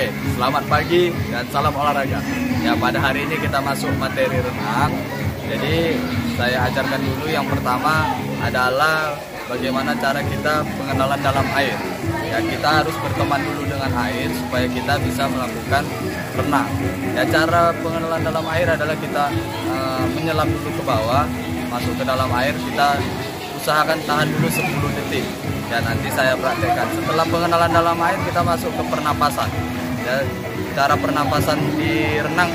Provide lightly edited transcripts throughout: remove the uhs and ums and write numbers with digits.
Oke, selamat pagi dan salam olahraga. Ya, pada hari ini kita masuk materi renang. Jadi saya ajarkan dulu yang pertama adalah bagaimana cara kita pengenalan dalam air. Ya, kita harus berteman dulu dengan air supaya kita bisa melakukan renang. Ya, cara pengenalan dalam air adalah kita menyelam dulu ke bawah, masuk ke dalam air, kita usahakan tahan dulu 10 detik. Ya, nanti saya praktekkan. Setelah pengenalan dalam air, kita masuk ke pernapasan. Ya, cara pernapasan di renang,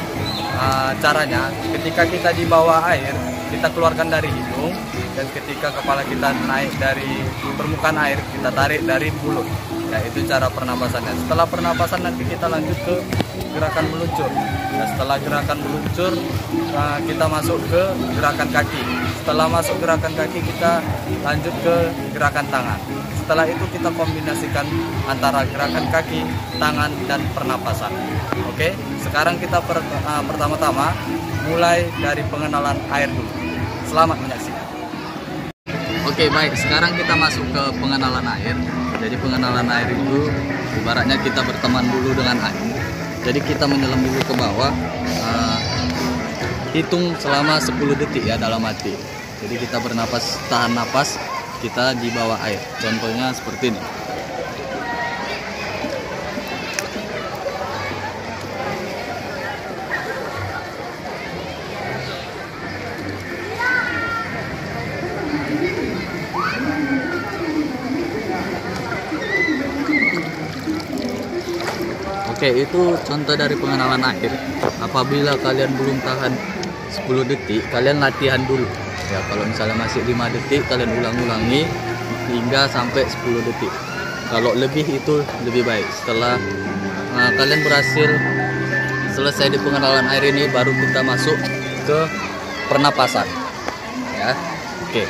caranya ketika kita di bawah air, kita keluarkan dari hidung, dan ketika kepala kita naik dari permukaan air, kita tarik dari mulut. Ya, itu cara pernapasannya. Setelah pernapasan nanti kita lanjut ke gerakan meluncur. Ya, setelah gerakan meluncur, kita masuk ke gerakan kaki. Setelah masuk gerakan kaki, kita lanjut ke gerakan tangan. Setelah itu kita kombinasikan antara gerakan kaki, tangan, dan pernapasan. Oke, sekarang kita pertama-tama mulai dari pengenalan air dulu. Selamat menyaksikan. Oke, baik, sekarang kita masuk ke pengenalan air. Jadi pengenalan air itu ibaratnya kita berteman dulu dengan air. Jadi kita menyelam dulu ke bawah, hitung selama 10 detik ya dalam hati. Jadi kita bernapas, tahan napas, kita di bawah air. Contohnya seperti ini. Oke, itu contoh dari pengenalan air. Apabila kalian belum tahan 10 detik, kalian latihan dulu. Ya, kalau misalnya masih 5 detik, kalian ulang-ulangi hingga sampai 10 detik. Kalau lebih itu lebih baik. Setelah kalian berhasil selesai di pengenalan air ini, baru kita masuk ke pernapasan. Ya, oke.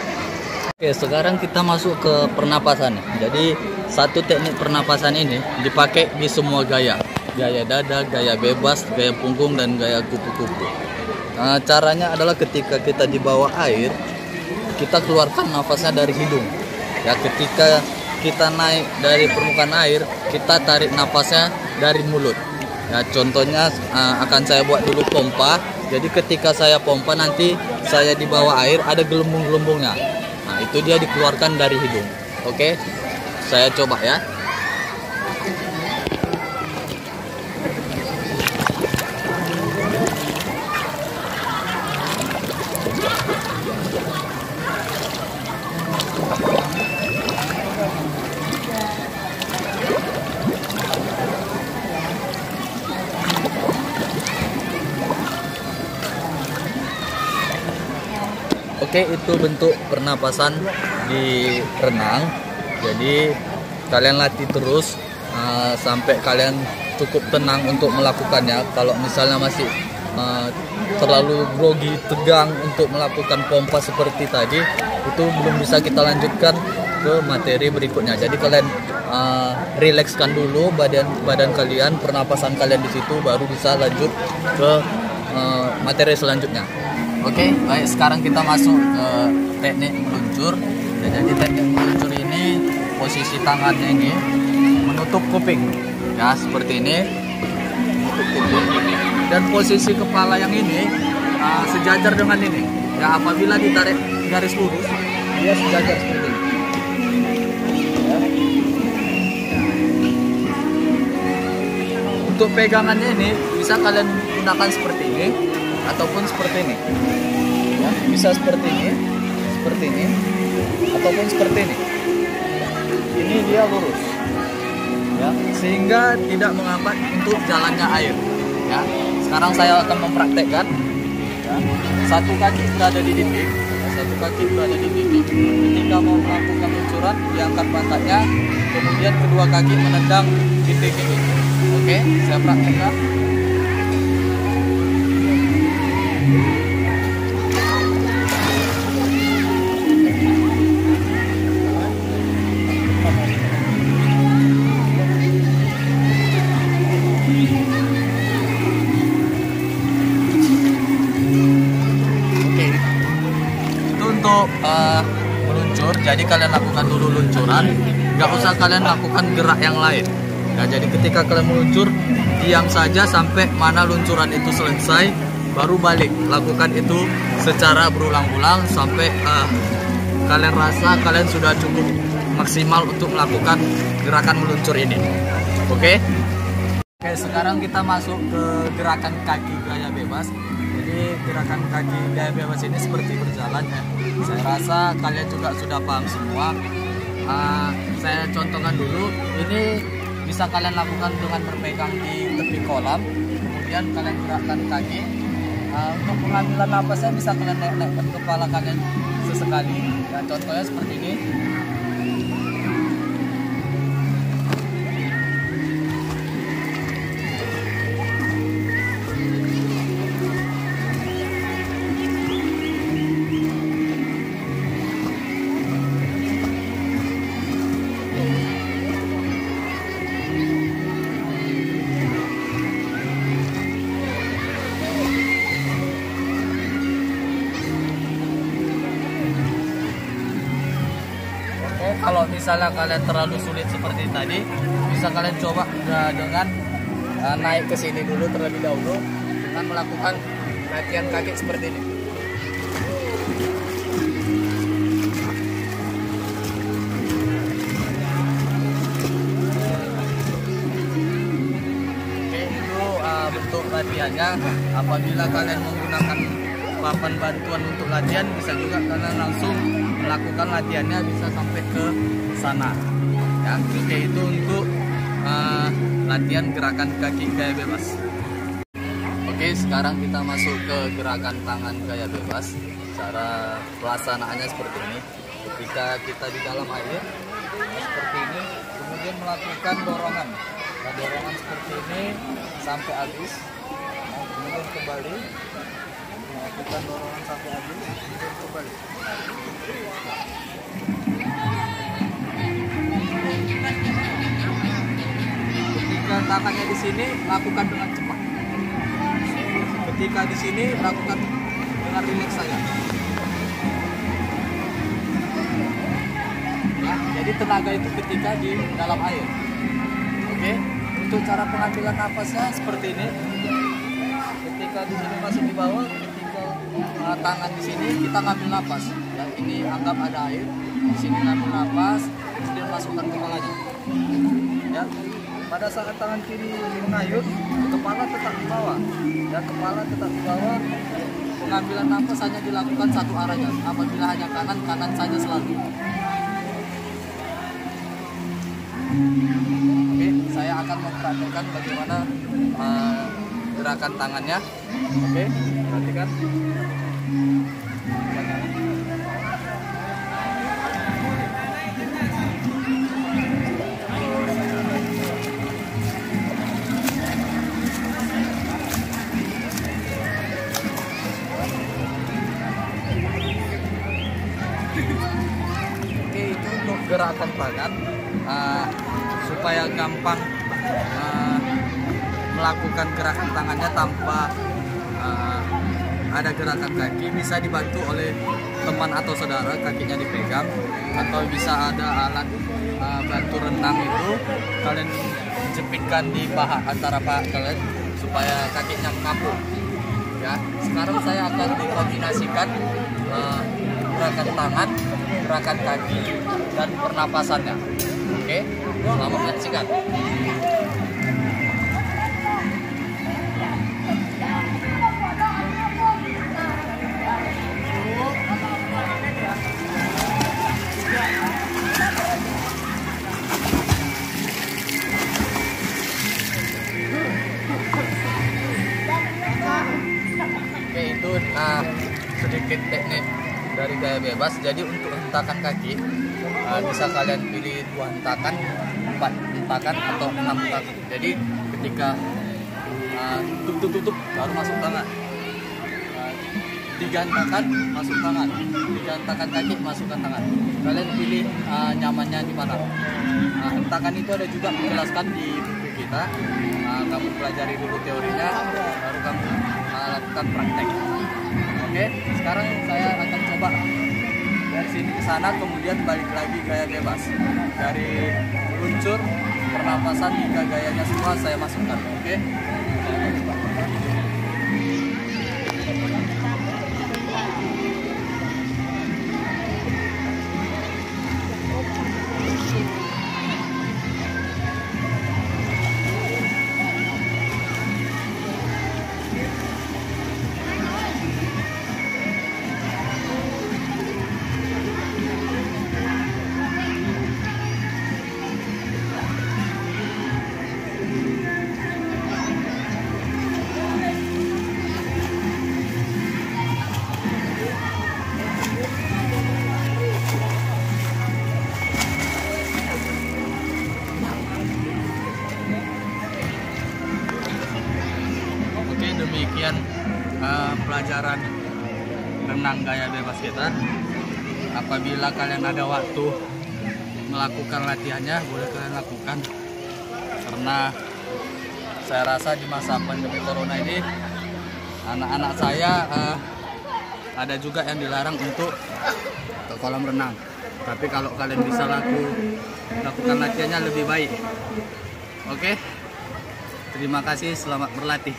Oke, sekarang kita masuk ke pernapasan. Jadi satu teknik pernapasan ini dipakai di semua gaya. Gaya dada, gaya bebas, gaya punggung, dan gaya kupu-kupu. Caranya adalah ketika kita di bawah air, kita keluarkan nafasnya dari hidung. Ya, ketika kita naik dari permukaan air, kita tarik nafasnya dari mulut. Ya, contohnya akan saya buat dulu pompa. Jadi ketika saya pompa, nanti saya di bawah air ada gelembung-gelembungnya. Nah, itu dia dikeluarkan dari hidung. Oke, saya coba ya. Oke, itu bentuk pernapasan di renang. Jadi kalian latih terus sampai kalian cukup tenang untuk melakukannya. Kalau misalnya masih terlalu grogi, tegang untuk melakukan pompa seperti tadi, itu belum bisa kita lanjutkan ke materi berikutnya. Jadi kalian rilekskan dulu badan kalian, pernapasan kalian di situ, baru bisa lanjut ke materi selanjutnya. Oke, baik, sekarang kita masuk ke teknik meluncur. Jadi teknik meluncur ini posisi tangannya ini menutup kuping, ya seperti ini, menutup kuping. Dan posisi kepala yang ini sejajar dengan ini. Ya, apabila ditarik garis lurus, dia sejajar seperti ini. Ya. Untuk pegangannya ini bisa kalian gunakan seperti ini ataupun seperti ini. Ya, bisa seperti ini, ataupun seperti ini. Ini dia lurus, ya, sehingga tidak menghambat untuk jalannya air. Ya, sekarang saya akan mempraktekkan. Ya, satu kaki berada di dinding, Ketika mau melakukan luncuran, diangkat pantatnya, kemudian kedua kaki menendang dinding ini. Oke, saya praktekkan. Untuk meluncur, jadi kalian lakukan dulu luncuran, nggak usah kalian lakukan gerak yang lain. Nah, jadi ketika kalian meluncur, diam saja sampai mana luncuran itu selesai, baru balik. Lakukan itu secara berulang-ulang sampai kalian rasa kalian sudah cukup maksimal untuk melakukan gerakan meluncur ini. Oke, sekarang kita masuk ke gerakan kaki gaya bebas. Jadi gerakan kaki gaya bebas ini seperti berjalan ya. Saya rasa kalian juga sudah paham semua. Saya contohkan dulu. Ini bisa kalian lakukan dengan berpegang di tepi kolam. Kemudian kalian gerakkan kaki. Untuk pengambilan napasnya bisa kalian naik-naikkan kepala kalian sesekali. Dan contohnya seperti ini. Kalau misalnya kalian terlalu sulit seperti tadi, bisa kalian coba dengan naik ke sini dulu terlebih dahulu dengan melakukan latihan kaki seperti ini. Oke, itu bentuk latihannya. Apabila kalian menggunakan papan bantuan untuk latihan, bisa juga kalian langsung melakukan latihannya bisa sampai ke sana ya. Oke, itu untuk latihan gerakan kaki gaya bebas. Oke, sekarang kita masuk ke gerakan tangan gaya bebas. Cara pelaksanaannya seperti ini. Ketika kita di dalam air seperti ini, kemudian melakukan dorongan. Nah, dorongan seperti ini sampai habis, kemudian kembali melakukan dorongan sampai habis, kemudian kembali. Ketika tangannya di sini, lakukan dengan cepat. Ketika di sini, lakukan dengan rileks saja. Ya, jadi tenaga itu ketika di dalam air. Oke, untuk cara pengambilan nafasnya seperti ini. Ketika di sini masih di bawah, tangan di sini kita ngambil napas. Ya, ini anggap ada air. Di sini ngambil napas, kemudian masukkan kepalanya. Ya, pada saat tangan kiri mengayun, kepala tetap di bawah. Ya, kepala tetap di bawah. Pengambilan napas hanya dilakukan satu arahnya. Apabila hanya kanan, kanan saja selalu. Oke, saya akan mempraktikkan bagaimana gerakan tangannya. Oke, perhatikan. Oke, itu untuk gerakan tangan supaya gampang melakukan gerakan tangannya tanpa ada gerakan kaki. Bisa dibantu oleh teman atau saudara, kakinya dipegang, atau bisa ada alat bantu renang itu kalian jepitkan di paha antara paha kalian supaya kakinya mengapung. Ya, sekarang saya akan dikombinasikan gerakan tangan, gerakan kaki, dan pernapasannya. Oke, selamat menyaksikan. Oke, itu sedikit teknik dari gaya bebas. Jadi untuk hentakan kaki bisa kalian pilih 2 hentakan, 4 hentakan, atau 6 hentakan. Jadi ketika tutup baru masuk tangan, 3 hentakan masuk tangan, 3 hentakan kaki masukkan tangan. Kalian pilih nyamannya di mana. Hentakan itu ada juga menjelaskan di buku kita. Kamu pelajari dulu teorinya, baru kamu lakukan praktek. Oke, sekarang saya akan coba dari sini ke sana, kemudian balik lagi gaya bebas. Dari luncur pernapasan hingga gayanya semua saya masukkan. Oke. Demikian pelajaran renang gaya bebas kita. Apabila kalian ada waktu melakukan latihannya, boleh kalian lakukan, karena saya rasa di masa pandemi corona ini anak-anak saya ada juga yang dilarang untuk ke kolam renang. Tapi kalau kalian bisa lakukan latihannya lebih baik. Oke, terima kasih, selamat berlatih.